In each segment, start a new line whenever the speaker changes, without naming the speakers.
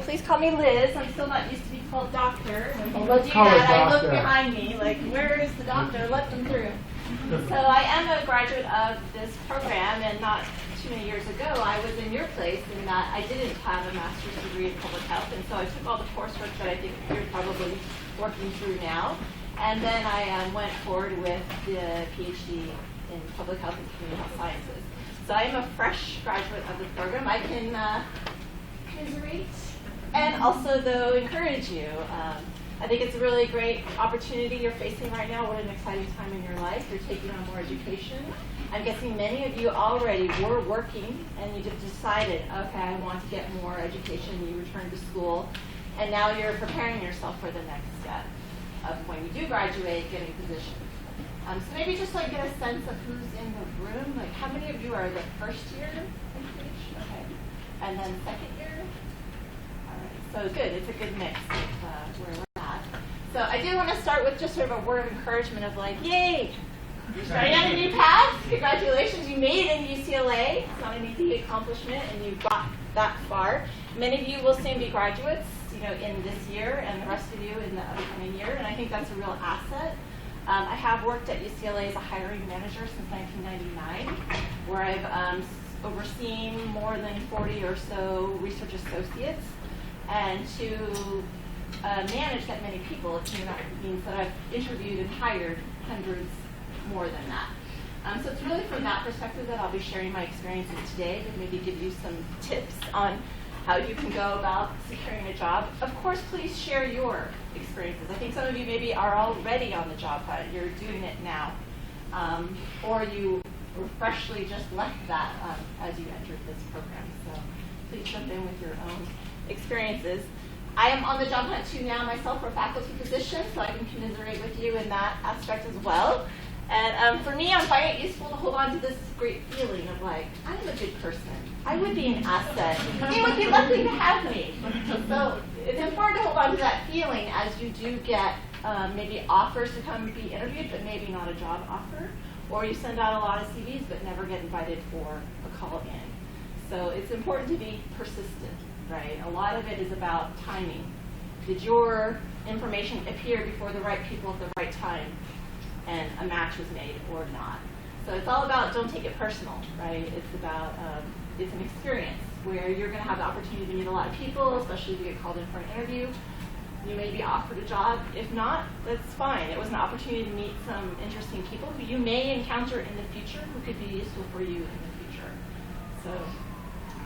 please call me Liz. I'm still not used to be called doctor. When people
let's
do
call her
that, I look
doctor.
behind me like, where is the doctor? Let them through. So I am a graduate of this program, and not too many years ago, I was in your place in that I didn't have a master's degree in public health, and so I took all the coursework that I think you're probably working through now, and then I went forward with the PhD in public health and community health sciences. So I am a fresh graduate of the program. I can commiserate and also, though, encourage you. I think it's a really great opportunity you're facing right now. What an exciting time in your life. You're taking on more education. I'm guessing many of you already were working and you just decided, okay, I want to get more education. You returned to school, and now you're preparing yourself for the next step of when you do graduate, getting a position. So maybe just like get a sense of who's in the room. Like, how many of you are the first year in PhD? Okay. And then second year? All right. So good. It's a good mix of where we're at. So I did want to start with just sort of a word of encouragement of like, yay! You're starting on a new path. Congratulations. You made it in UCLA. It's not an easy accomplishment, and you got that far. Many of you will soon be graduates, in this year, and the rest of you in the upcoming year, and I think that's a real asset. I have worked at UCLA as a hiring manager since 1999, where I've overseen more than 40 or so research associates, and to manage that many people, it means that I've interviewed and hired hundreds more than that. So it's really from that perspective that I'll be sharing my experiences today to maybe give you some tips on how you can go about securing a job. Of course, please share your experiences. I think some of you maybe are already on the job hunt. You're doing it now. Or you were freshly just left that as you entered this program. So please jump in with your own experiences. I am on the job hunt too now myself for a faculty position, so I can commiserate with you in that aspect as well. And for me, I'm finding it useful to hold on to this great feeling of like, I'm a good person. I would be an asset. They would be lucky to have me. So it's important to hold on to that feeling as you do get maybe offers to come be interviewed, but maybe not a job offer. Or you send out a lot of CVs, but never get invited for a call in. So it's important to be persistent, right? A lot of it is about timing. Did your information appear before the right people at the right time, and a match was made or not? So it's all about, don't take it personal, right? It's about, it's an experience where you're going to have the opportunity to meet a lot of people, especially if you get called in for an interview. You may be offered a job. If not, that's fine. It was an opportunity to meet some interesting people who you may encounter in the future who could be useful for you in the future. So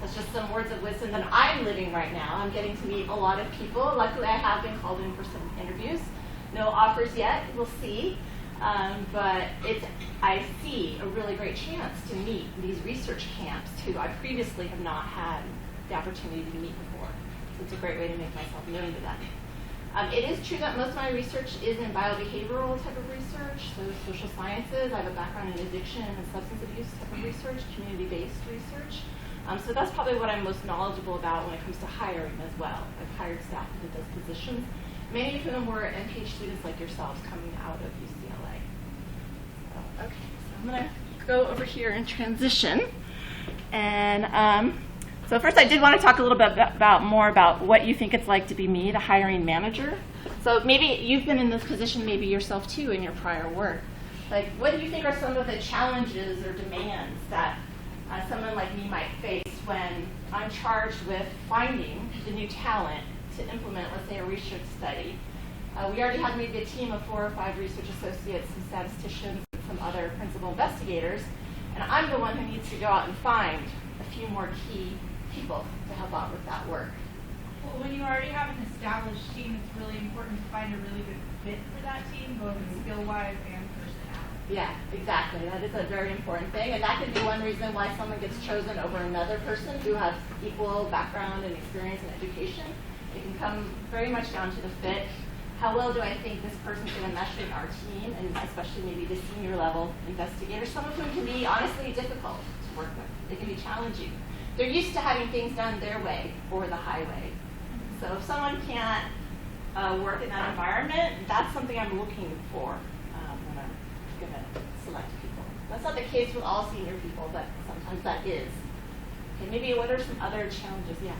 that's just some words of wisdom that I'm living right now. I'm getting to meet a lot of people. Luckily, I have been called in for some interviews. No offers yet. We'll see. But I see a really great chance to meet these research camps who I previously have not had the opportunity to meet before. So it's a great way to make myself known to them. It is true that most of my research is in biobehavioral type of research, so social sciences. I have a background in addiction and substance abuse type of research, community-based research. So that's probably what I'm most knowledgeable about when it comes to hiring as well. I've hired staff into those positions, many of whom were MPH students like yourselves coming out of UCLA. So, okay, so I'm going to go over here and transition. And so first I did want to talk a little bit more about what you think it's like to be me, the hiring manager. So maybe you've been in this position maybe yourself too in your prior work. Like, what do you think are some of the challenges or demands that someone like me might face when I'm charged with finding the new talent to implement, let's say, a research study? We already have maybe a team of 4 or 5 research associates, some statisticians, and some other principal investigators, and I'm the one who needs to go out and find a few more key people to help out with that work.
Well, when you already have an established team, it's really important to find a really good fit for that team, both skill-wise and personality.
Yeah, exactly. That is a very important thing, and that could be one reason why someone gets chosen over another person who has equal background and experience and education. It can come very much down to the fit. How well do I think this person's going to mesh in our team, and especially maybe the senior level investigators, some of whom can be honestly difficult to work with. They can be challenging. They're used to having things done their way or the highway. So if someone can't work in that environment, that's something I'm looking for when I'm going to select people. That's not the case with all senior people, but sometimes that is. Okay, maybe what are some other challenges? Yeah.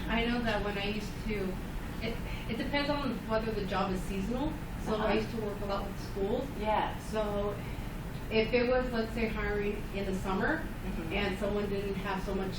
I know that when I used to, it depends on whether the job is seasonal. So I used to work a lot with schools.
Yeah.
So if it was, let's say, hiring in the summer and someone didn't have so much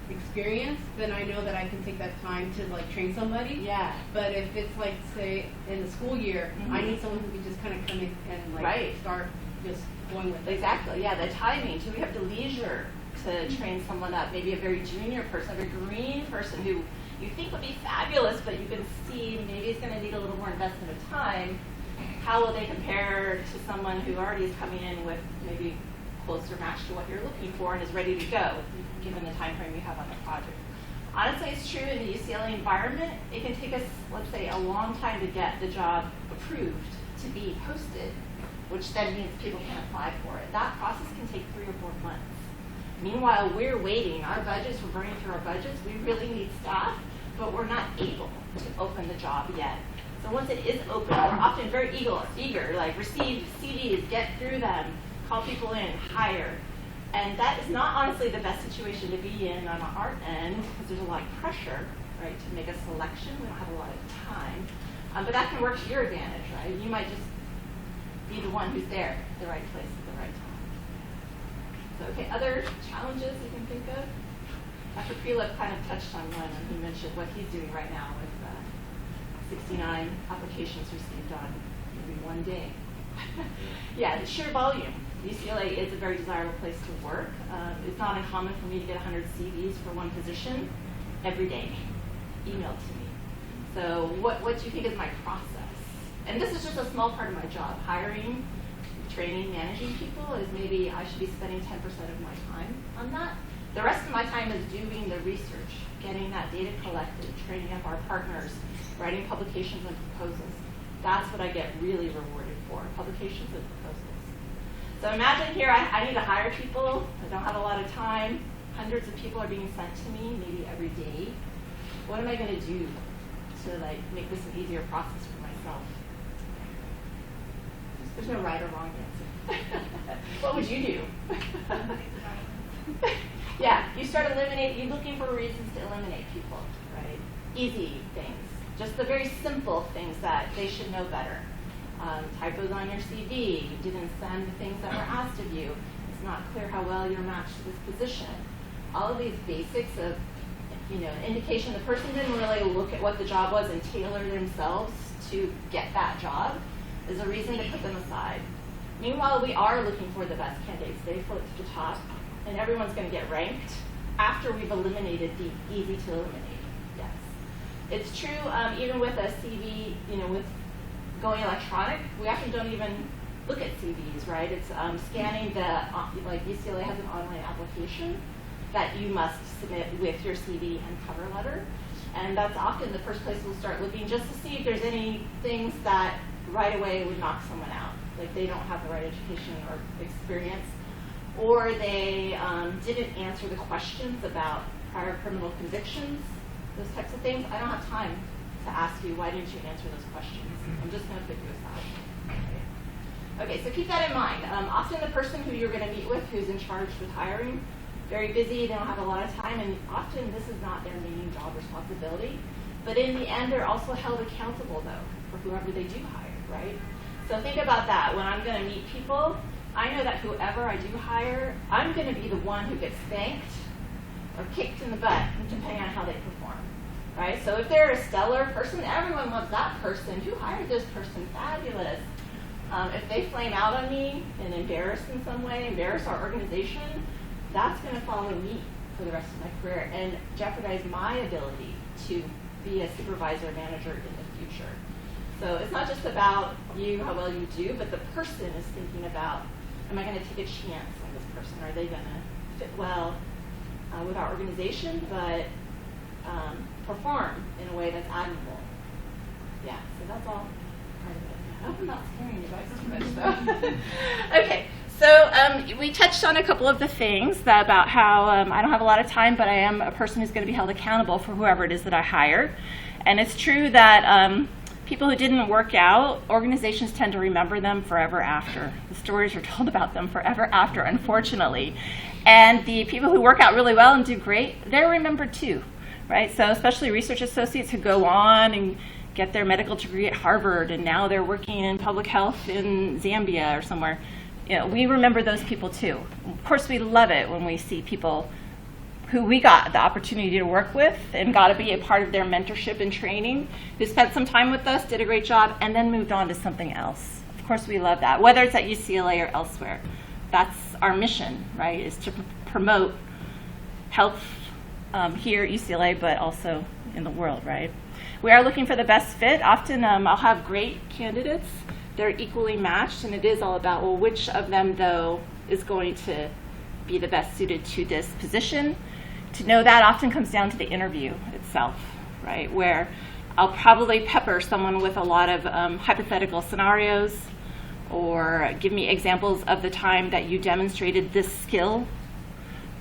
experience, then I know that I can take that time to like train somebody.
Yeah.
But if it's like, say, in the school year, I need someone who can just kind of come in and like start just going with it.
Exactly. Yeah, the timing. Do we have the leisure to train someone up? Maybe a very junior person, a very green person who you think would be fabulous, but you can see maybe it's going to need a little more investment of time. How will they compare to someone who already is coming in with maybe closer match to what you're looking for and is ready to go, given the time frame you have on the project? Honestly, it's true in the UCLA environment. It can take us, let's say, a long time to get the job approved to be posted, which then means people can apply for it. That process can take 3 or 4 months. Meanwhile, we're waiting. Our budgets, we're burning through our budgets. We really need staff, but we're not able to open the job yet. So once it is open, we're often very eager, like receive CVs, get through them, call people in, hire. And that is not honestly the best situation to be in on our end, because there's a lot of pressure, right, to make a selection. We don't have a lot of time. But that can work to your advantage, right? You might just be the one who's there at the right place at the right time. So, okay, other challenges you can think of? Dr. Prelip kind of touched on one when he mentioned what he's doing right now with 69 applications received on maybe one day. Yeah, the sheer volume. UCLA is a very desirable place to work. It's not uncommon for me to get 100 CVs for one position every day, emailed to me. So what do you think is my process? And this is just a small part of my job. Hiring, training, managing people is maybe I should be spending 10% of my time on that. The rest of my time is doing the research, getting that data collected, training up our partners, writing publications and proposals. That's what I get really rewarded for, publications and proposals. So imagine here I need to hire people. I don't have a lot of time. Hundreds of people are being sent to me, maybe every day. What am I going to do to like make this an easier process for myself? There's no right or wrong answer. What would you do? Yeah, you start eliminating, you're looking for reasons to eliminate people, right? Easy things, just the very simple things that they should know better. Typos on your CV, you didn't send the things that were asked of you, it's not clear how well you're matched to this position. All of these basics of, indication the person didn't really look at what the job was and tailor themselves to get that job is a reason to put them aside. Meanwhile, we are looking for the best candidates. They float to the top, and everyone's going to get ranked after we've eliminated the easy to eliminate. Yes. It's true, even with a CV, with going electronic, we often don't even look at CVs, right? It's scanning like UCLA has an online application that you must submit with your CV and cover letter. And that's often the first place we'll start looking just to see if there's any things that right away would knock someone out. Like they don't have the right education or experience, or they didn't answer the questions about prior criminal convictions, those types of things. I don't have time to ask you, why didn't you answer those questions? I'm just going to put you aside. Okay, so keep that in mind. Often the person who you're going to meet with who's in charge with hiring, very busy, they don't have a lot of time, and often this is not their main job responsibility. But in the end, they're also held accountable, though, for whoever they do hire, right? So think about that. When I'm going to meet people, I know that whoever I do hire, I'm going to be the one who gets thanked or kicked in the butt, depending on how they perform, right? So if they're a stellar person, everyone wants that person. Who hired this person? Fabulous. If they flame out on me and embarrass in some way, embarrass our organization, that's going to follow me for the rest of my career and jeopardize my ability to be a supervisor or manager in the future. So it's not just about you, how well you do, but the person is thinking about, am I going to take a chance on this person? Are they going to fit well with our organization, but perform in a way that's admirable? Yeah, so that's all part of it. I hope I'm not scaring you guys too much, though. Okay, so we touched on a couple of the things about how I don't have a lot of time, but I am a person who's going to be held accountable for whoever it is that I hire. And it's true that people who didn't work out, organizations tend to remember them forever after. The stories are told about them forever after, unfortunately. And the people who work out really well and do great, they're remembered too,
right? So especially research associates who go on and get their medical degree at Harvard, and now they're working in public health in Zambia or somewhere. You know, we remember those people too. Of course, we love it when we see people who we got the opportunity to work with and got to be a part of their mentorship and training, who spent some time with us, did a great job, and then moved on to something else. Of course, we love that, whether it's at UCLA or elsewhere. That's our mission, right, is to promote health here at UCLA, but also in the world, right? We are looking for the best fit. Often I'll have great candidates. They're equally matched, and it is all about, well, which of them, though, is going to be the best suited to this position. To know that often comes down to the interview itself, right, where I'll probably pepper someone with a lot of hypothetical scenarios, or give me examples of the time that you demonstrated this skill,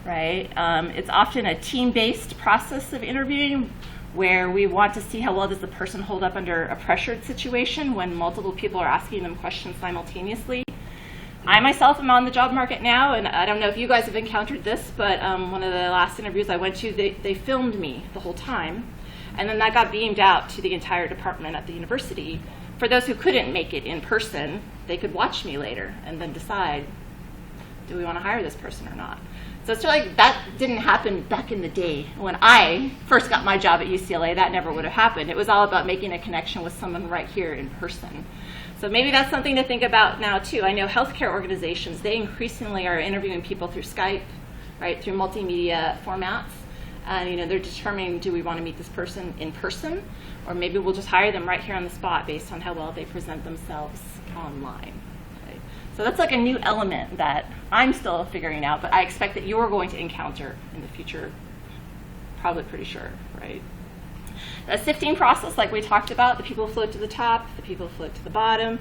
right? It's often a team-based process of interviewing where we want to see how well does the person hold up under a pressured situation when multiple people are asking them questions simultaneously. I myself am on the job market now, and I don't know if you guys have encountered this, but one of the last interviews I went to, they filmed me the whole time, and then that got beamed out to the entire department at the university. For those who couldn't make it in person, they could watch me later and then decide, do we want to hire this person or not? So it's like that didn't happen back in the day. When I first got my job at UCLA, that never would have happened. It was all about making a connection with someone right here in person. So maybe that's something to think about now too. I know healthcare organizations, they increasingly are interviewing people through Skype, right, through multimedia formats. And they're determining, do we want to meet this person in person, or maybe we'll just hire them right here on the spot based on how well they present themselves online. Right? So that's like a new element that I'm still figuring out, but I expect that you're going to encounter in the future, probably pretty sure, right? The sifting process, like we talked about, the people float to the top, the people float to the bottom.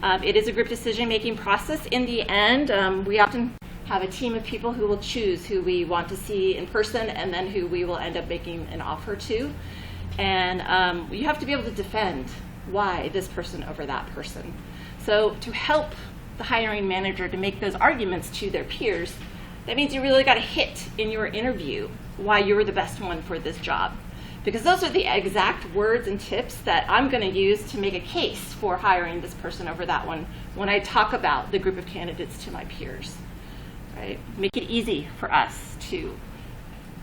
It is a group decision-making process. In the end, we often have a team of people who will choose who we want to see in person and then who we will end up making an offer to. And you have to be able to defend why this person over that person. So to help the hiring manager to make those arguments to their peers, that means you really got to hit in your interview why you're the best one for this job. Because those are the exact words and tips that I'm going to use to make a case for hiring this person over that one when I talk about the group of candidates to my peers. Right? Make it easy for us to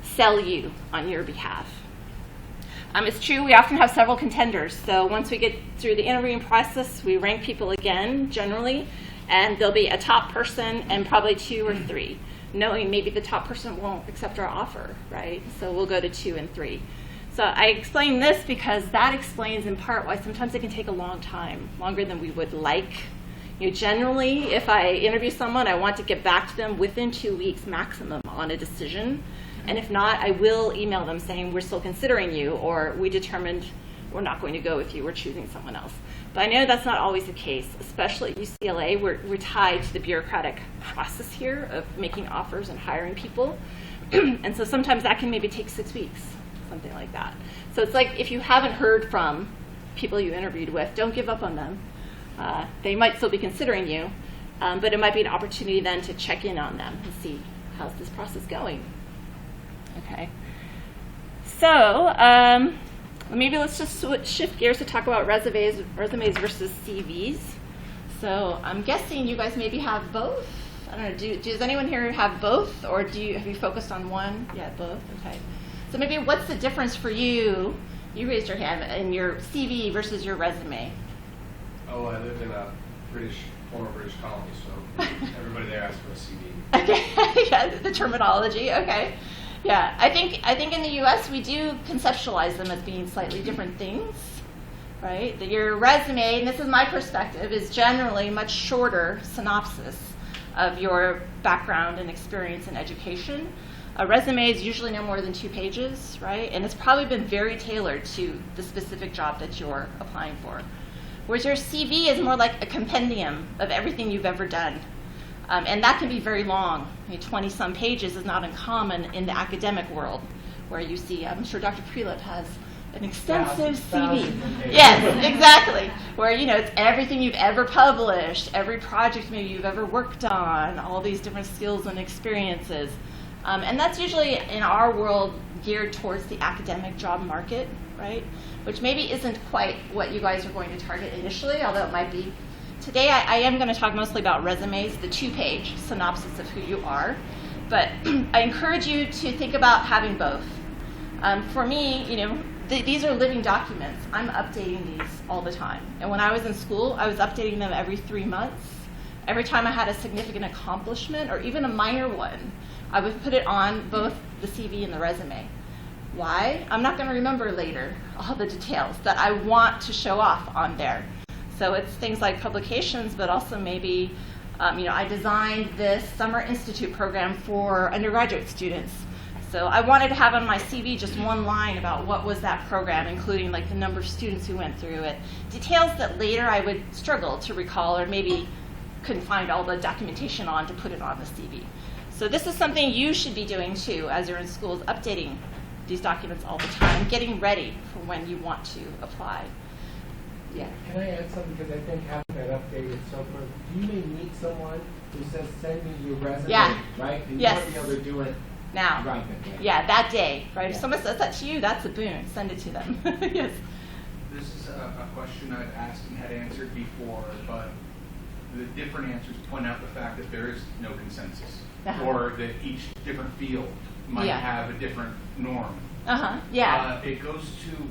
sell you on your behalf. It's true, we often have several contenders. So once we get through the interviewing process, we rank people again, generally, and there'll be a top person and probably 2 or 3, knowing maybe the top person won't accept our offer, right? So we'll go to 2 and 3. So I explain this because that explains in part why sometimes it can take a long time, longer than we would like. Generally, if I interview someone, I want to get back to them within 2 weeks maximum on a decision. And if not, I will email them saying, we're still considering you, or we determined we're not going to go with you, we're choosing someone else. But I know that's not always the case, especially at UCLA. We're tied to the bureaucratic process here of making offers and hiring people. And so sometimes that can maybe take 6 weeks, something like that. So it's like if you haven't heard from people you interviewed with, don't give up on them. They might still be considering you, but it might be an opportunity then to check in on them and see how's this process going. Okay. So maybe let's just shift gears to talk about resumes versus CVs. So I'm guessing you guys maybe have both. I don't know. Does anyone here have both, or have you focused on one? Yeah, both. Okay. So maybe what's the difference for you? You raised your hand in your CV versus your resume.
Oh, I lived in a former British colony, so everybody there asked for a CV.
Okay, yeah, the terminology. Okay, yeah. I think in the U.S. we do conceptualize them as being slightly different things, right? That your resume, and this is my perspective, is generally much shorter synopsis of your background and experience in education. A resume is usually no more than 2 pages, right? And it's probably been very tailored to the specific job that you're applying for. Whereas your CV is more like a compendium of everything you've ever done. And that can be very long. 20-some pages is not uncommon in the academic world, where you see, I'm sure Dr. Prelip has an extensive CV. Yes, exactly. Where, it's everything you've ever published, every project maybe you've ever worked on, all these different skills and experiences. And that's usually in our world geared towards the academic job market, right? Which maybe isn't quite what you guys are going to target initially, although it might be. Today I am going to talk mostly about resumes, the 2-page synopsis of who you are. But I encourage you to think about having both. For me, these are living documents. I'm updating these all the time. And when I was in school, I was updating them every 3 months. Every time I had a significant accomplishment or even a minor one, I would put it on both the CV and the resume. Why? I'm not going to remember later all the details that I want to show off on there. So it's things like publications, but also maybe, I designed this Summer Institute program for undergraduate students. So I wanted to have on my CV just one line about what was that program, including like the number of students who went through it. Details that later I would struggle to recall or maybe couldn't find all the documentation on to put it on the CV. So this is something you should be doing too as you're in schools, updating these documents all the time, getting ready for when you want to apply. Yeah.
Can I add something? Because I think having that updated so far, you may meet someone who says, send me your resume,
Yeah.
right? And
Yes.
you want to be able to do it
Now.
right then.
Yeah, that day, right? If
Yeah.
someone says that to you, that's a boon. Send it to them. Yes.
This is a question I've asked and had answered before, but the different answers point out the fact that there is no consensus,
Uh-huh.
or that each different field might
Yeah.
have a different norm.
Yeah.
It goes to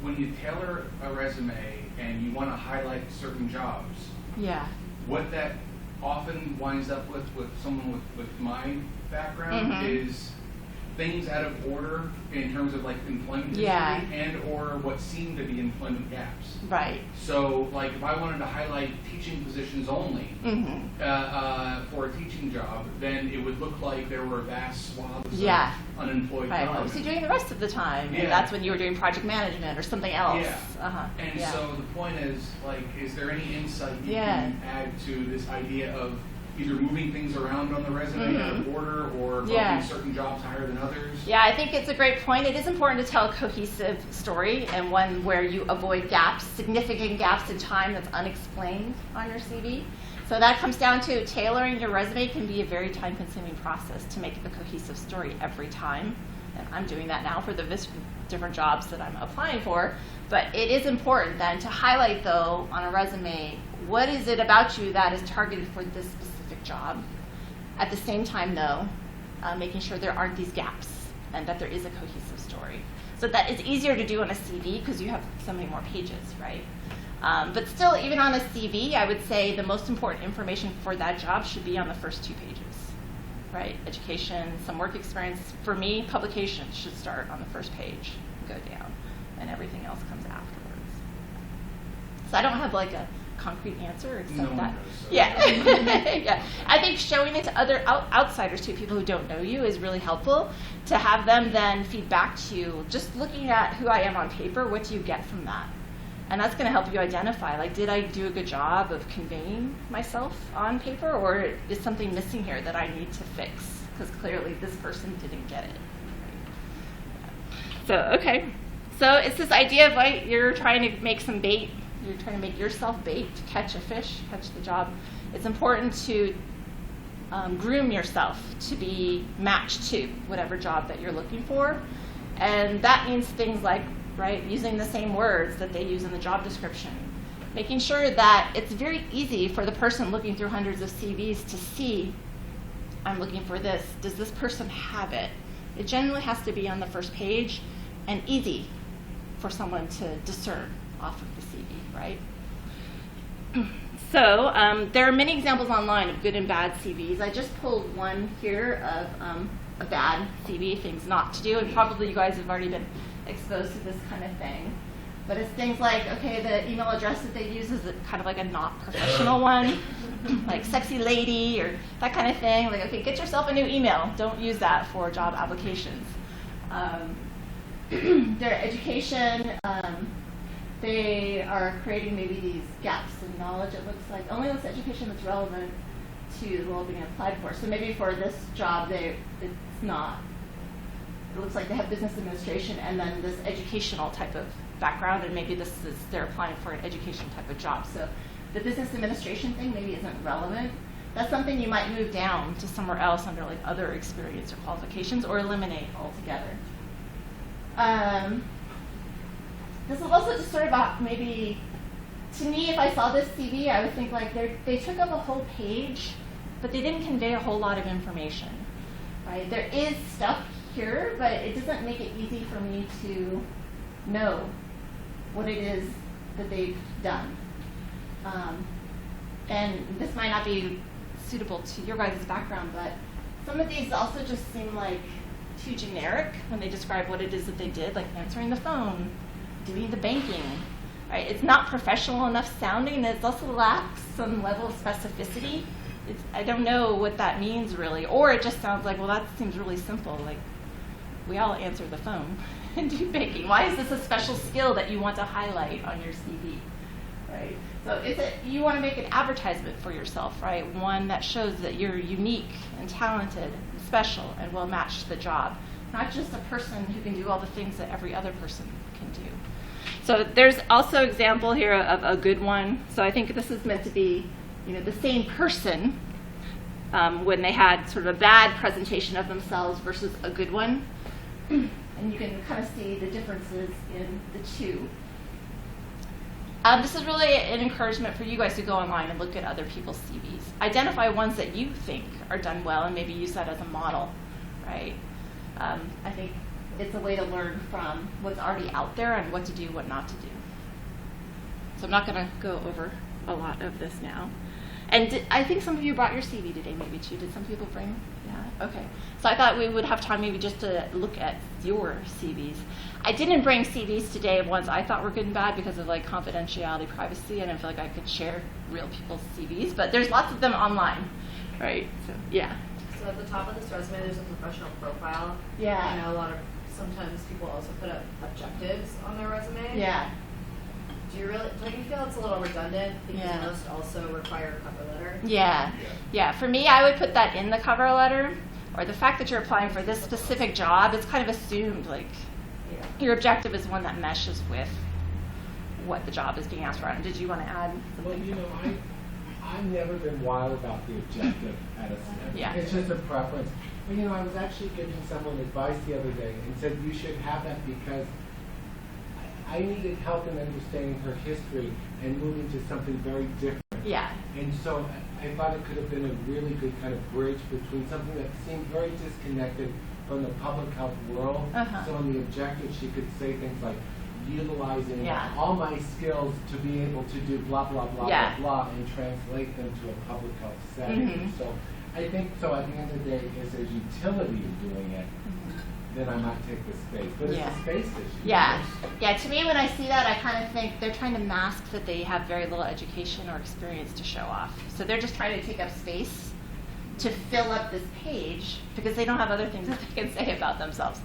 when you tailor a resume and you want to highlight certain jobs,
Yeah.
what that often winds up with someone with my background
Mhm.
is things out of order in terms of like employment history
Yeah.
and or what seem to be employment gaps.
Right.
So like if I wanted to highlight teaching positions only for a teaching job, then it would look like there were vast swaths
Yeah.
of unemployed
Right. What
time.
was he doing the rest of the time?
Yeah.
And that's when you were doing project management or something else.
Yeah. And
Yeah.
so the point is, like, is there any insight you
Yeah.
can add to this idea of either moving things around on the resume out of order or
Yeah.
bumping certain jobs higher than others?
Yeah, I think it's a great point. It is important to tell a cohesive story and one where you avoid gaps, significant gaps in time that's unexplained on your CV. So that comes down to tailoring your resume can be a very time-consuming process to make it a cohesive story every time. And I'm doing that now for the different jobs that I'm applying for. But it is important then to highlight, though, on a resume, what is it about you that is targeted for this specific job? At the same time, though, making sure there aren't these gaps and that there is a cohesive story. So that it's easier to do on a CV because you have so many more pages, right? But still, even on a CV, I would say the most important information for that job should be on the first 2 pages, right? Education, some work experience. For me, publications should start on the first page and go down, and everything else comes afterwards. So I don't have like a concrete answer except
No one
that.
does, so.
Yeah. Yeah. I think showing it to other outsiders too, people who don't know you, is really helpful to have them then feed back to you. Just looking at who I am on paper, what do you get from that? And that's going to help you identify, like, did I do a good job of conveying myself on paper, or is something missing here that I need to fix? Because clearly this person didn't get it. So, okay. So it's this idea of, like, you're trying to make some bait. You're trying to make yourself bait to catch a fish, catch the job. It's important to groom yourself to be matched to whatever job that you're looking for. And that means things like, right, using the same words that they use in the job description. Making sure that it's very easy for the person looking through hundreds of CVs to see, I'm looking for this. Does this person have it? It generally has to be on the first page and easy for someone to discern off of the CV, right? So there are many examples online of good and bad CVs. I just pulled one here of a bad CV, things not to do, and probably you guys have already been exposed to this kind of thing. But it's things like, okay, the email address that they use is kind of like a not professional one, like sexy lady or that kind of thing. Like, okay, get yourself a new email. Don't use that for job applications. Their education, they are creating maybe these gaps in knowledge. It looks like only this education that's relevant to the role being applied for. So maybe for this job, it's not. It looks like they have business administration and then this educational type of background, and maybe they're applying for an education type of job. So the business administration thing maybe isn't relevant, That's something you might move down to somewhere else under like other experience or qualifications, or eliminate altogether. This is also just sort of about maybe, to me, if I saw this CV, I would think like they took up a whole page, but they didn't convey a whole lot of information, right? There is stuff here, but it doesn't make it easy for me to know what it is that they've done. And this might not be suitable to your guys' background, but some of these also just seem like too generic when they describe what it is that they did, like answering the phone, doing the banking, right? It's not professional enough sounding, and it also lacks some level of specificity. I don't know what that means really, or it just sounds like, well, that seems really simple, like we all answer the phone and do banking. Why is this a special skill that you want to highlight on your CV, right? So you want to make an advertisement for yourself, right? One that shows that you're unique and talented and special and will match the job, not just a person who can do all the things that every other person can do. So there's also example here of a good one. So I think this is meant to be, the same person when they had sort of a bad presentation of themselves versus a good one. And you can kind of see the differences in the two. This is really an encouragement for you guys to go online and look at other people's CVs. Identify ones that you think are done well and maybe use that as a model, right? I think it's a way to learn from what's already out there and what to do, what not to do. So I'm not going to go over a lot of this now. And I think some of you brought your CV today, maybe too. Did some people bring? Yeah. Okay. So I thought we would have time maybe just to look at your CVs. I didn't bring CVs today of ones I thought were good and bad because of like confidentiality, privacy. I didn't feel like I could share real people's CVs, but there's lots of them online, right? So yeah.
So at the top of this resume, there's a professional profile.
Yeah.
I know sometimes people also put up objectives on their resume.
Yeah.
Do you feel it's a little redundant because most also require a cover letter?
Yeah. For me, I would put that in the cover letter, or the fact that you're applying for this specific job, it's kind of assumed like your objective is one that meshes with what the job is being asked for. Did you want to add something?
Well, I've never been wild about the objective at a
Yeah.
It's just a preference. But I was actually giving someone advice the other day and said you should have that because I needed help in understanding her history and moving to something very different.
Yeah.
And so I thought it could have been a really good kind of bridge between something that seemed very disconnected from the public health world. So in the objective, she could say things like, utilizing all my skills to be able to do blah, blah, blah, blah, blah, and translate them to a public health setting. So I think, at the end of the day, if there's utility in doing it, then I might take the space. But it's a space issue.
Yeah, to me when I see that, I kind of think they're trying to mask that they have very little education or experience to show off. So they're just trying to take up space to fill up this page because they don't have other things that they can say about themselves.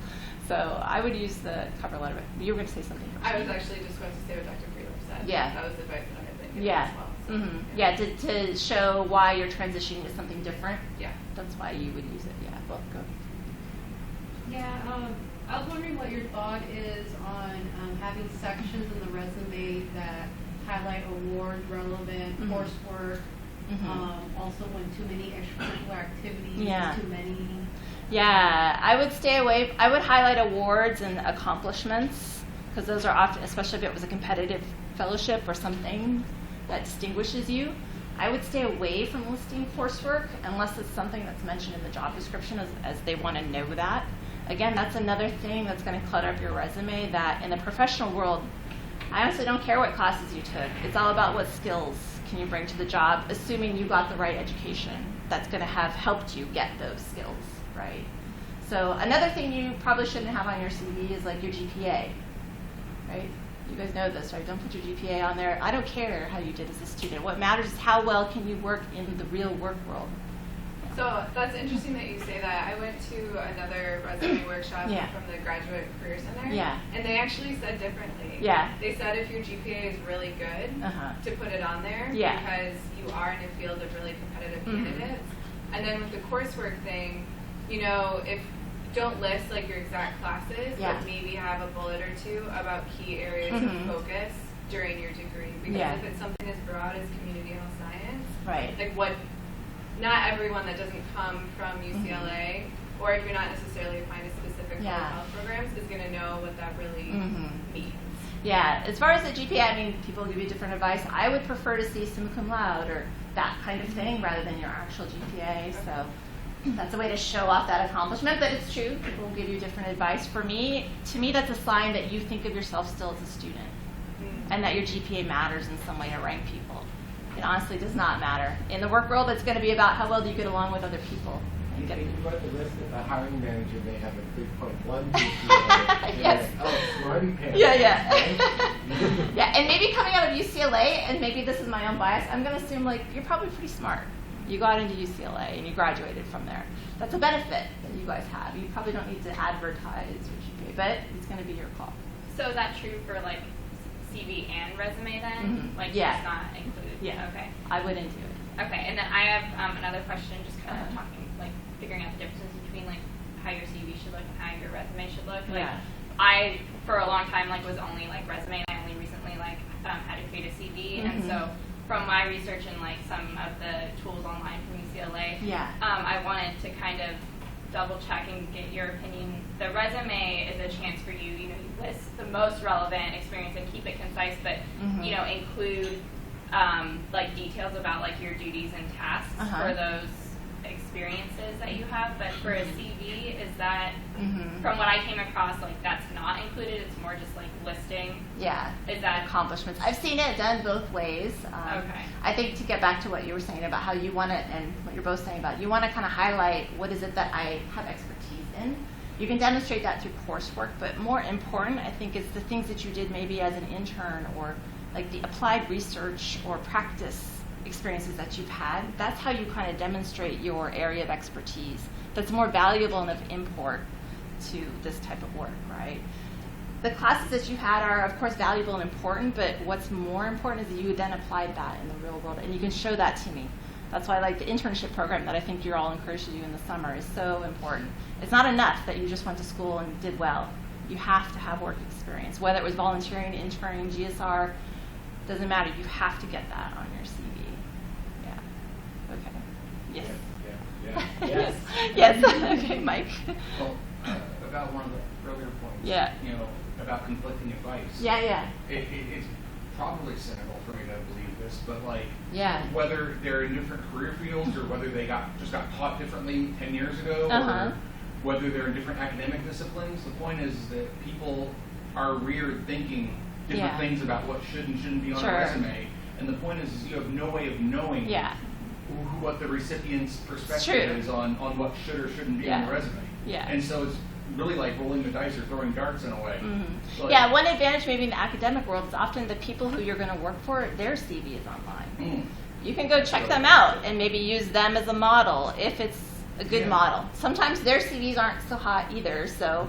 So I would use the cover letter. You were going to say something.
I was actually just going to say what Dr. Freeland said.
Yeah.
That was the advice that I had been given as well. So,
to show why you're transitioning to something different.
Yeah.
That's why you would use it. Yeah. Well, go.
Yeah, I was wondering what your thought is on having sections in the resume that highlight award relevant coursework. Also, when too many extracurricular activities, too many.
Yeah, I would stay away. I would highlight awards and accomplishments because those are often, especially if it was a competitive fellowship or something that distinguishes you. I would stay away from listing coursework unless it's something that's mentioned in the job description as they want to know that. Again, that's another thing that's going to clutter up your resume that in the professional world, I honestly don't care what classes you took. It's all about what skills can you bring to the job, assuming you got the right education that's going to have helped you get those skills, right? So another thing you probably shouldn't have on your CV is like your GPA, right? You guys know this, right? Don't put your GPA on there. I don't care how you did as a student. What matters is how well can you work in the real work world.
So that's interesting that you say that. I went to another resume workshop from the Graduate Career Center, and they actually said differently. They said if your GPA is really good, to put it on there because you are in a field of really competitive candidates. And then with the coursework thing, if don't list like your exact classes, but maybe have a bullet or two about key areas of focus during your degree. Because if it's something as broad as community health science, like not everyone that doesn't come from UCLA or if you're not necessarily applying to specific public health programs is going to know what that really means.
Yeah, as far as the GPA, I mean, people give you different advice. I would prefer to see summa cum laude or that kind of thing rather than your actual GPA. So that's a way to show off that accomplishment, but it's true. People will give you different advice. For me, to me, that's a sign that you think of yourself still as a student and that your GPA matters in some way to rank people. It honestly does not matter. In the work world, it's going to be about how well do you get along with other people.
You wrote the list that the hiring manager may have a 3.1 GPA.
Yes.
Like, oh, smarty pants.
Yeah.
Right?
Yeah, and maybe coming out of UCLA, and maybe this is my own bias, I'm going to assume like you're probably pretty smart. You got into UCLA and you graduated from there. That's a benefit that you guys have. You probably don't need to advertise your GPA, but it's going to be your call.
So is that true for like CV and resume then? Like
Yeah.
it's not included?
Yeah.
Okay.
I wouldn't do it.
Okay, and then I have another question, just kind of talking, like figuring out the differences between like how your CV should look and how your resume should look. Like,
Yeah.
I, for a long time, like was only like resume, and I only recently like had to create a CV, and so from my research and like some of the tools online from UCLA, I wanted to kind of double check and get your opinion. The resume is a chance for you, you know, you list the most relevant experience and keep it concise, but you know, include like details about like your duties and tasks for those experiences that you have. But for a CV, is that from what I came across, like that's not included? It's more just like listing.
Yeah.
Is that
accomplishments? I've seen it done both ways.
Okay.
I think to get back to what you were saying about how you want to, and what you're both saying about, you want to kind of highlight what is it that I have expertise in. You can demonstrate that through coursework, but more important, I think, is the things that you did maybe as an intern or like the applied research or practice experiences that you've had. That's how you kind of demonstrate your area of expertise that's more valuable and of import to this type of work, right? The classes that you had are, of course, valuable and important, but what's more important is that you then applied that in the real world, and you can show that to me. That's why I like the internship program that I think you're all encouraged to do in the summer is so important. It's not enough that you just went to school and did well. You have to have work experience, whether it was volunteering, interning, GSR, doesn't matter. You have to get that on your CV. Yeah. Okay. Yes.
Yeah.
Yes.
Yes. Okay, Mike.
Well, about one of the earlier points,
Yeah.
you know, about conflicting advice.
Yeah.
It's probably cynical for me to believe this, but like,
Yeah.
whether they're in different career fields or whether they just got taught differently 10 years ago, or whether they're in different academic disciplines, the point is that people are reared thinking different things about what should and shouldn't be on a resume, and the point is you have no way of knowing what the recipient's perspective is on what should or shouldn't be on the resume.
Yeah.
And so it's really like rolling the dice or throwing darts in a way. Like,
Yeah, one advantage maybe in the academic world is often the people who you're going to work for, their CV is online. You can go check them out and maybe use them as a model if it's a good model. Sometimes their CVs aren't so hot either, so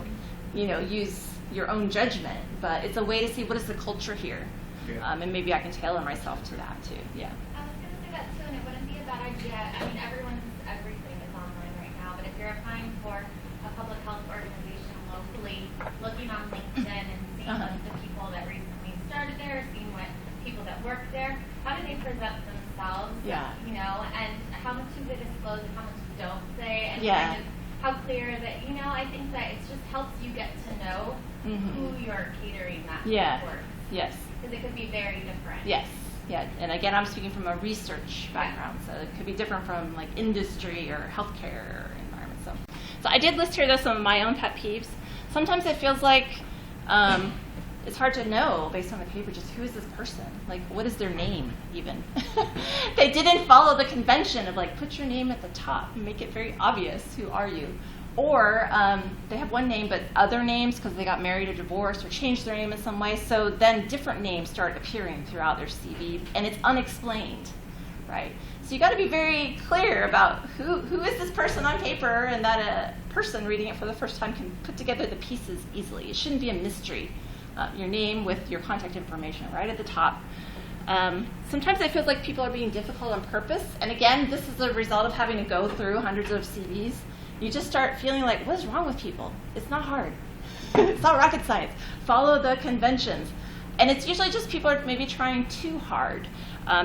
you know, use your own judgment. But it's a way to see what is the culture here, and maybe I can tailor myself to that too. Yeah.
I was going to say that too, and it wouldn't be a bad idea. I mean, everything is online right now, but if you're applying for a public health organization locally, looking on LinkedIn and seeing the people that recently started there, seeing what people that work there, how do they present themselves?
Yeah.
You know, and how much do they disclose and how much don't they? And kind of how clear is it? You know, I think that it just helps you get to know who you're catering that towards.
Yes.
Because it could be very different.
Yes. Yeah. And again, I'm speaking from a research background, so it could be different from like industry or healthcare environment. So I did list here though some of my own pet peeves. Sometimes it feels like it's hard to know based on the paper just who is this person? Like, what is their name even? They didn't follow the convention of like, put your name at the top and make it very obvious, who are you? Or they have one name but other names because they got married or divorced or changed their name in some way. So then different names start appearing throughout their CV and it's unexplained, right? So you got to be very clear about who is this person on paper, and that a person reading it for the first time can put together the pieces easily. It shouldn't be a mystery. Your name with your contact information right at the top. Sometimes it feels like people are being difficult on purpose. And again, this is a result of having to go through hundreds of CVs. You just start feeling like, what is wrong with people? It's not hard. It's not rocket science. Follow the conventions. And it's usually just people are maybe trying too hard.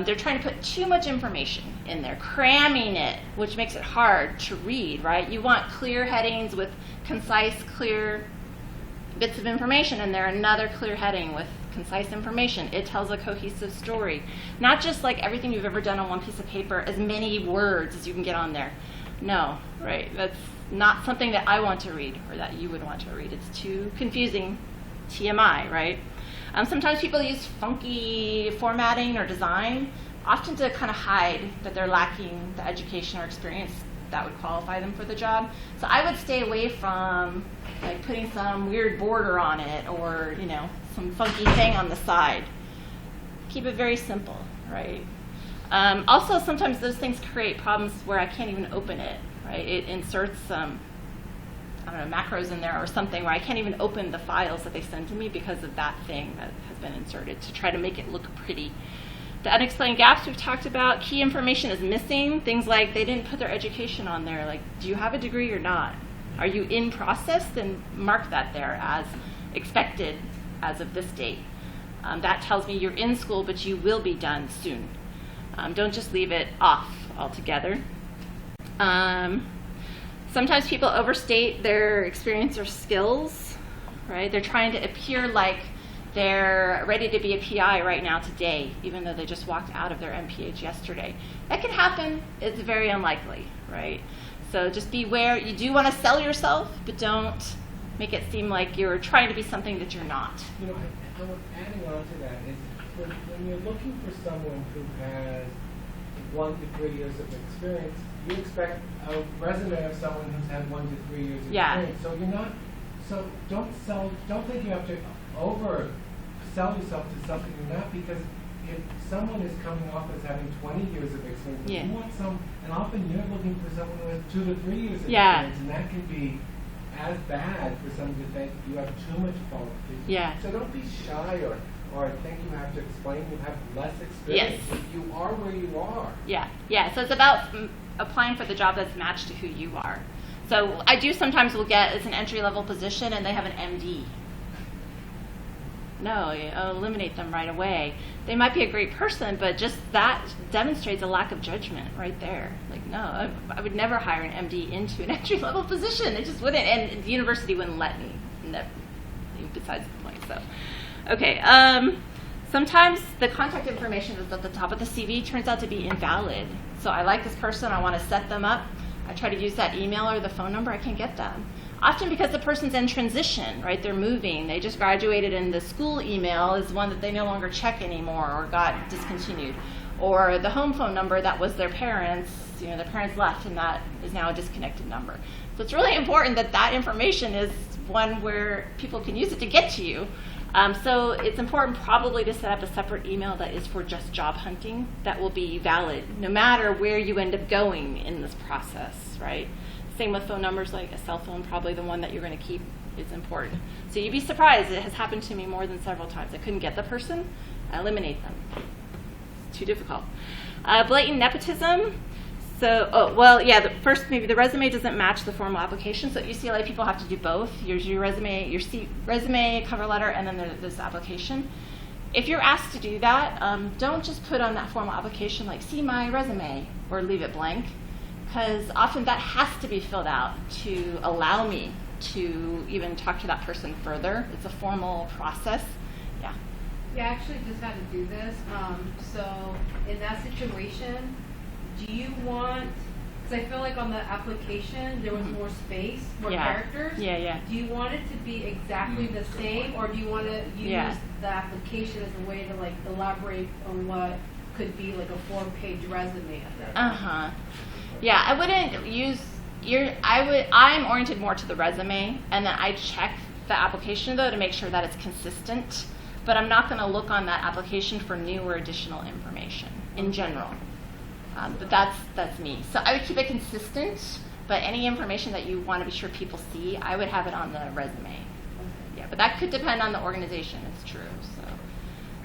They're trying to put too much information in there, cramming it, which makes it hard to read, right? You want clear headings with concise, clear bits of information in there, another clear heading with concise information. It tells a cohesive story. Not just like everything you've ever done on one piece of paper, as many words as you can get on there. No, right? That's not something that I want to read or that you would want to read. It's too confusing. TMI, right? Sometimes people use funky formatting or design, often to kind of hide that they're lacking the education or experience that would qualify them for the job. So I would stay away from like putting some weird border on it or, you know, some funky thing on the side. Keep it very simple, right? Also, sometimes those things create problems where I can't even open it, right? It inserts I don't know, macros in there or something where I can't even open the files that they send to me because of that thing that has been inserted to try to make it look pretty. The unexplained gaps we've talked about, key information is missing. Things like they didn't put their education on there. Like, do you have a degree or not? Are you in process? Then mark that there as expected as of this date. That tells me you're in school, but you will be done soon. Don't just leave it off altogether. Sometimes people overstate their experience or skills, right? They're trying to appear like they're ready to be a PI right now today, even though they just walked out of their MPH yesterday. That can happen. It's very unlikely, right? So just beware. You do want to sell yourself, but don't make it seem like you're trying to be something that you're not.
You know, adding on to that is when you're looking for someone who has 1 to 3 years of experience, you expect a resume of someone who's had 1 to 3 years of experience. So you're not. So don't think you have to oversell yourself to something you're not, because if someone is coming off as having 20 years of experience, you want and often you're looking for someone who has 2 to 3 years of experience, and that can be as bad for someone to think you have too much qualification. So don't be shy or think you have to explain you have less experience. You are where you are.
So it's about applying for the job that's matched to who you are. So I do sometimes will get, it's an entry-level position and they have an MD. No, eliminate them right away. They might be a great person, but just that demonstrates a lack of judgment right there. Like, no, I would never hire an MD into an entry-level position. It just wouldn't, and the university wouldn't let me. Never, besides the point. So, okay. Sometimes the contact information that's at the top of the CV turns out to be invalid. So I like this person. I want to set them up. I try to use that email or the phone number. I can't get them. Often because the person's in transition, right? They're moving. They just graduated, and the school email is one that they no longer check anymore or got discontinued. Or the home phone number that was their parents, their parents left, and that is now a disconnected number. So it's really important that that information is one where people can use it to get to you. So it's important probably to set up a separate email that is for just job hunting that will be valid no matter where you end up going in this process, right? Same with phone numbers, like a cell phone, probably the one that you're going to keep is important. So you'd be surprised. It has happened to me more than several times. I couldn't get the person. I eliminate them. It's too difficult. Blatant nepotism. So, first maybe the resume doesn't match the formal application. So at UCLA, people have to do both. Here's your resume, resume, cover letter, and then there's the application. If you're asked to do that, don't just put on that formal application like, see my resume, or leave it blank, because often that has to be filled out to allow me to even talk to that person further. It's a formal process.
Yeah, I actually just had to do this. So in that situation, do you want, because I feel like on the application there was more space, more characters. Do you want it to be exactly the same, or do you want to use the application as a way to like elaborate on what could be like a 4-page resume of that?
Yeah, I wouldn't use I'm oriented more to the resume, and then I check the application though to make sure that it's consistent. But I'm not going to look on that application for new or additional information in general. But that's me. So I would keep it consistent, but any information that you want to be sure people see, I would have it on the resume. But that could depend on the organization. It's true.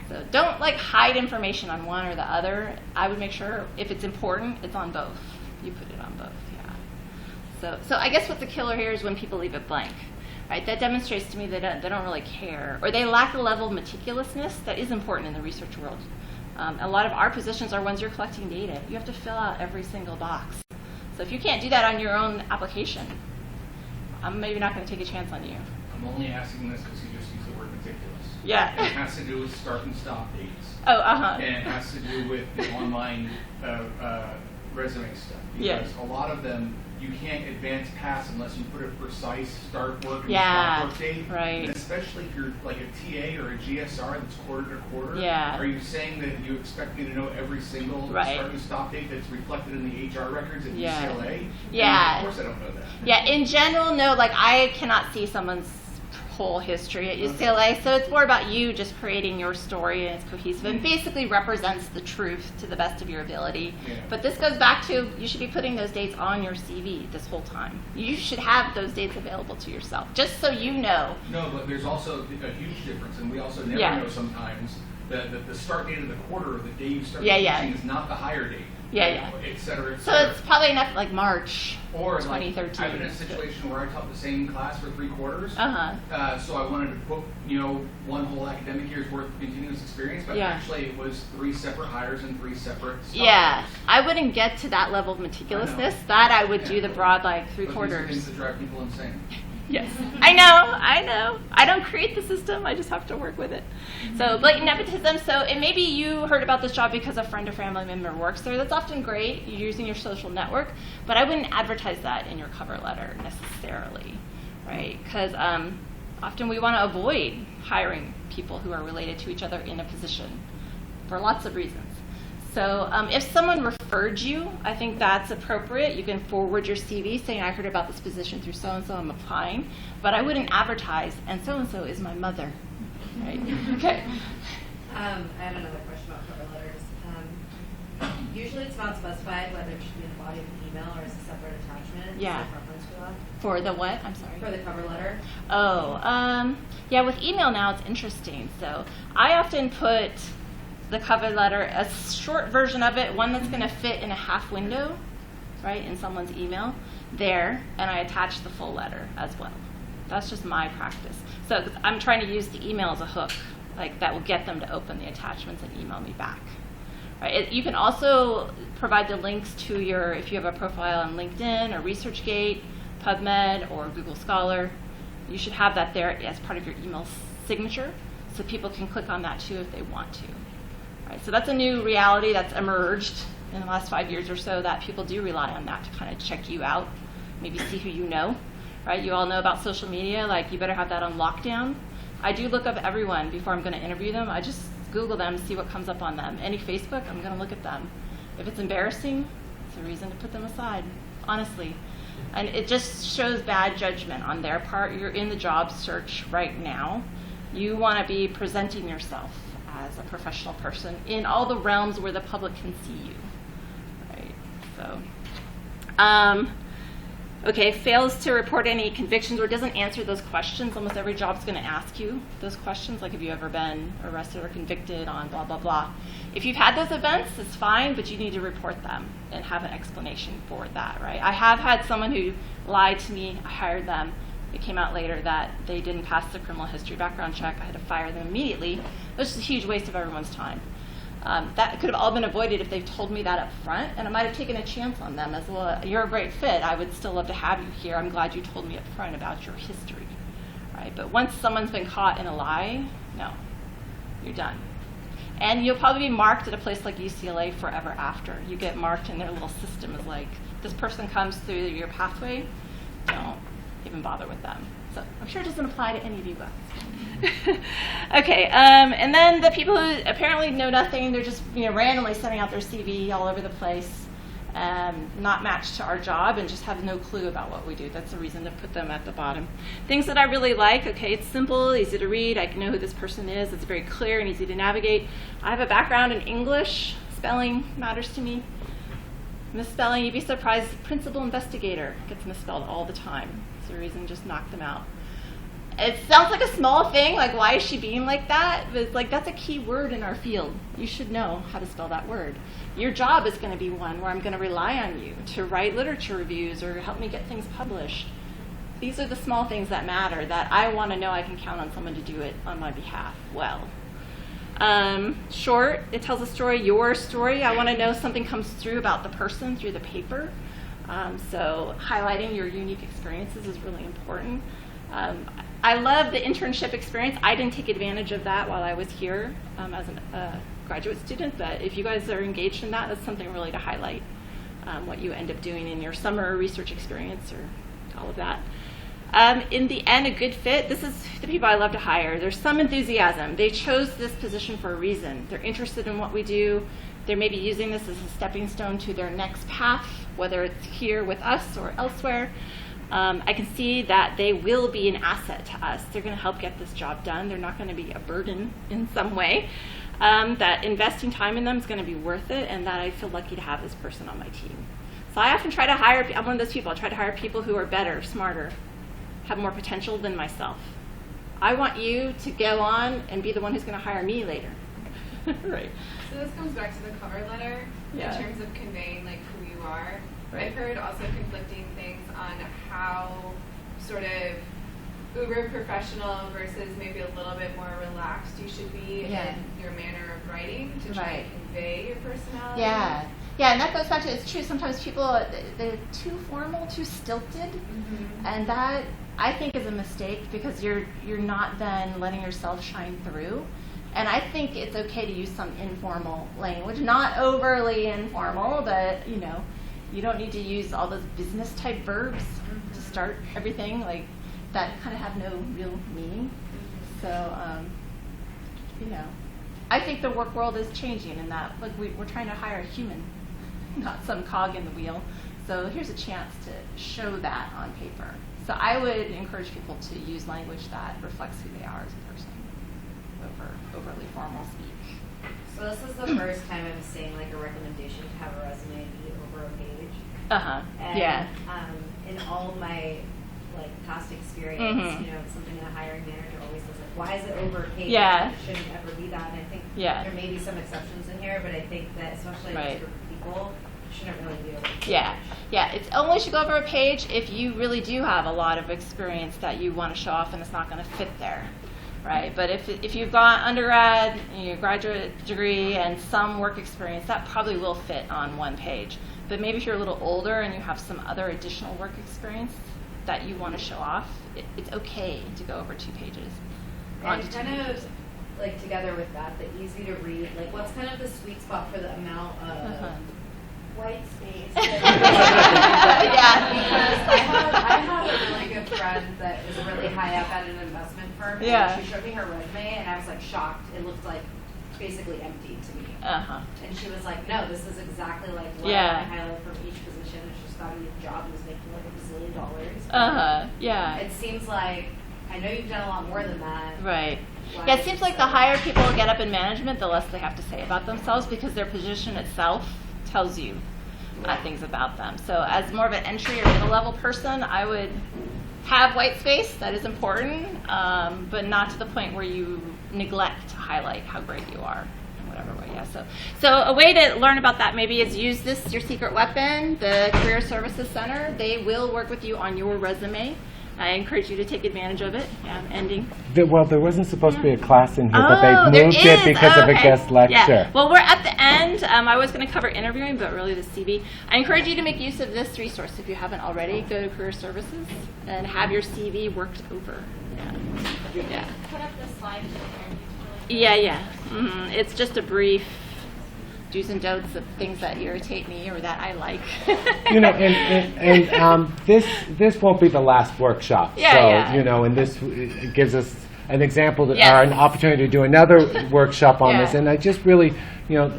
So don't like hide information on one or the other. I would make sure if it's important, it's on both. You put it on both. So I guess what the killer here is when people leave it blank. right? That demonstrates to me that they don't really care, or they lack a level of meticulousness that is important in the research world. A lot of our positions are ones you're collecting data. You have to fill out every single box. So if you can't do that on your own application, I'm maybe not going to take a chance on you.
I'm only asking this because you just used the word meticulous.
Yeah.
And it has to do with start and stop dates.
Oh, uh-huh.
And it has to do with the online resume stuff. Because a lot of them, you can't advance past unless you put a precise start work and stop work date.
Right.
And especially if you're like a TA or a GSR that's quarter to quarter.
Yeah.
Are you saying that you expect me to know every single start and stop date that's reflected in the HR records at UCLA?
Yeah.
Of course I don't know that.
Yeah, in general, no, like I cannot see someone's whole history at UCLA, so it's more about you just creating your story, and it's cohesive and basically represents the truth to the best of your ability.
Yeah.
But this goes back to, you should be putting those dates on your CV this whole time. You should have those dates available to yourself, just so you know.
No, but there's also a huge difference, and we also never know sometimes that the start date of the quarter or the day you start teaching is not the higher date. Et cetera, et cetera.
So it's probably enough like March
or
2013.
Like, I've been in a situation where I taught the same class for 3 quarters. So I wanted to put, one whole academic year's worth of continuous experience, but actually it was 3 separate hires and 3 separate
years. I wouldn't get to that level of meticulousness. I would do the broad, like 3 quarters.
Things that drive people insane.
Yes, I know. I don't create the system. I just have to work with it. So blatant nepotism. So and maybe you heard about this job because a friend or family member works there. That's often great. You're using your social network, but I wouldn't advertise that in your cover letter necessarily, right? Because often we want to avoid hiring people who are related to each other in a position for lots of reasons. So if someone referred you, I think that's appropriate. You can forward your CV saying, I heard about this position through so-and-so, I'm applying. But I wouldn't advertise, and so-and-so is my mother. Right? Okay.
I have another question about cover letters. Usually it's not specified whether it should be in the body of the email or as a separate attachment.
Yeah.
Is there a preference for that?
For the what? I'm sorry.
For the cover letter.
Yeah, with email now it's interesting. So I often put the cover letter, a short version of it, one that's going to fit in a half window, right, in someone's email, there, and I attach the full letter as well. That's just my practice. So I'm trying to use the email as a hook, like that will get them to open the attachments and email me back. Right? You can also provide the links to your, if you have a profile on LinkedIn or ResearchGate, PubMed, or Google Scholar, you should have that there as part of your email signature, so people can click on that too if they want to. So that's a new reality that's emerged in the last 5 years or so, that people do rely on that to kind of check you out, maybe see who you know, right? You all know about social media, like you better have that on lockdown. I do look up everyone before I'm going to interview them. I just Google them, see what comes up on them. Any Facebook, I'm going to look at them. If it's embarrassing, it's a reason to put them aside, honestly. And it just shows bad judgment on their part. You're in the job search right now. You want to be presenting yourself as a professional person in all the realms where the public can see you, right? So, okay, fails to report any convictions or doesn't answer those questions. Almost every job's going to ask you those questions, like have you ever been arrested or convicted on blah, blah, blah. If you've had those events, it's fine, but you need to report them and have an explanation for that, right? I have had someone who lied to me. I hired them. It came out later that they didn't pass the criminal history background check. I had to fire them immediately. It was just a huge waste of everyone's time. That could have all been avoided if they told me that up front, and I might have taken a chance on them as well. You're a great fit. I would still love to have you here. I'm glad you told me up front about your history, right? But once someone's been caught in a lie, no, you're done. And you'll probably be marked at a place like UCLA forever after. You get marked in their little system as like, this person comes through your pathway, don't even bother with them. So I'm sure it doesn't apply to any of you guys. Okay, and then the people who apparently know nothing, they're just randomly sending out their CV all over the place, not matched to our job, and just have no clue about what we do. That's the reason to put them at the bottom. Things that I really like, okay, it's simple, easy to read, I can know who this person is, it's very clear and easy to navigate. I have a background in English, spelling matters to me. Misspelling, you'd be surprised, principal investigator gets misspelled all the time. It's a reason, just knock them out. It sounds like a small thing, like why is she being like that? But it's like, that's a key word in our field. You should know how to spell that word. Your job is going to be one where I'm going to rely on you to write literature reviews or help me get things published. these are the small things that matter, that I want to know I can count on someone to do it on my behalf well. Short, it tells a story, your story. I want to know something comes through about the person through the paper. So highlighting your unique experiences is really important. I love the internship experience. I didn't take advantage of that while I was here as a graduate student, but if you guys are engaged in that, that's something really to highlight, what you end up doing in your summer research experience or all of that. In the end, a good fit, this is the people I love to hire. There's some enthusiasm. They chose this position for a reason. They're interested in what we do. They're maybe using this as a stepping stone to their next path, whether it's here with us or elsewhere. I can see that they will be an asset to us. They're going to help get this job done. They're not going to be a burden in some way. That investing time in them is going to be worth it, and that I feel lucky to have this person on my team. So I often try to hire, I'm one of those people, I try to hire people who are better, smarter, have more potential than myself. I want you to go on and be the one who's going to hire me later. Right.
So this comes back to the cover letter in terms of conveying like who you are. Right. I've heard also conflicting things on how sort of uber professional versus maybe a little bit more relaxed you should be in your manner of writing to try and convey your personality.
Yeah. Yeah, and that goes back to, it's true, sometimes people, they're too formal, too stilted, and that, I think, is a mistake because you're not then letting yourself shine through. And I think it's okay to use some informal language, not overly informal, but, you know, you don't need to use all those business type verbs to start everything, like, that kind of have no real meaning. So, you know, I think the work world is changing in that, like, we're trying to hire a human, not some cog in the wheel. So here's a chance to show that on paper. So I would encourage people to use language that reflects who they are as a person over overly formal speak.
So this is the first time I'm seeing like a recommendation to have a resume be over a page.
And,
in all my like past experience, you know, it's something that a hiring manager always says, like, why is it over a page? It shouldn't ever be that. And I think there may be some exceptions in here, but I think that especially for people, shouldn't really be over a page.
Yeah, it only should go over a page if you really do have a lot of experience that you want to show off and it's not going to fit there. Right, but if you've got undergrad, your graduate degree, and some work experience, that probably will fit on one page. But maybe if you're a little older and you have some other additional work experience that you want to show off, it's okay to go over 2 pages.
And kind of like together with that, the easy to read, like what's kind of the sweet spot for the amount of white space? Because I have a really good friend that is really high up at an investment firm. And she showed me her resume, and I was like shocked. It looked like basically empty to me. And she was like, "No, this is exactly like what I highlight from each position." And she just got a new job and was making like $1 billion. It seems like I know you've done a lot more than that.
Right. Yeah, it seems like the higher people get up in management, the less they have to say about themselves because their position itself tells you things about them. So as more of an entry or middle level person, I would have white space. That is important, but not to the point where you neglect to highlight how great you are in whatever way. Yeah. So a way to learn about that maybe is use this, your secret weapon, the Career Services Center. They will work with you on your resume. I encourage you to take advantage of it. Yeah, I'm ending.
Well, there wasn't supposed to be a class in here, but they moved it because of a guest lecture.
Yeah. Well, we're at the end. I was going to cover interviewing, but really the CV. I encourage you to make use of this resource if you haven't already. Go to Career Services and have your CV worked over. Yeah.
Put up the slide.
It's just a brief do's and don'ts of things that irritate me or that I like.
You know, and this won't be the last workshop. You know, and this gives us an example or an opportunity to do another workshop on this. And I just really, you know,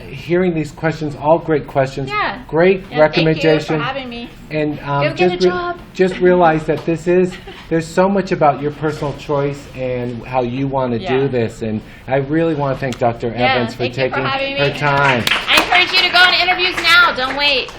hearing these questions, all great questions, great recommendations.
Thank you for having me.
And
go get a job.
Just realize that there's so much about your personal choice and how you want to do this. And I really want to thank Dr. Evans for taking her time.
I encourage you to go on interviews now. Don't wait.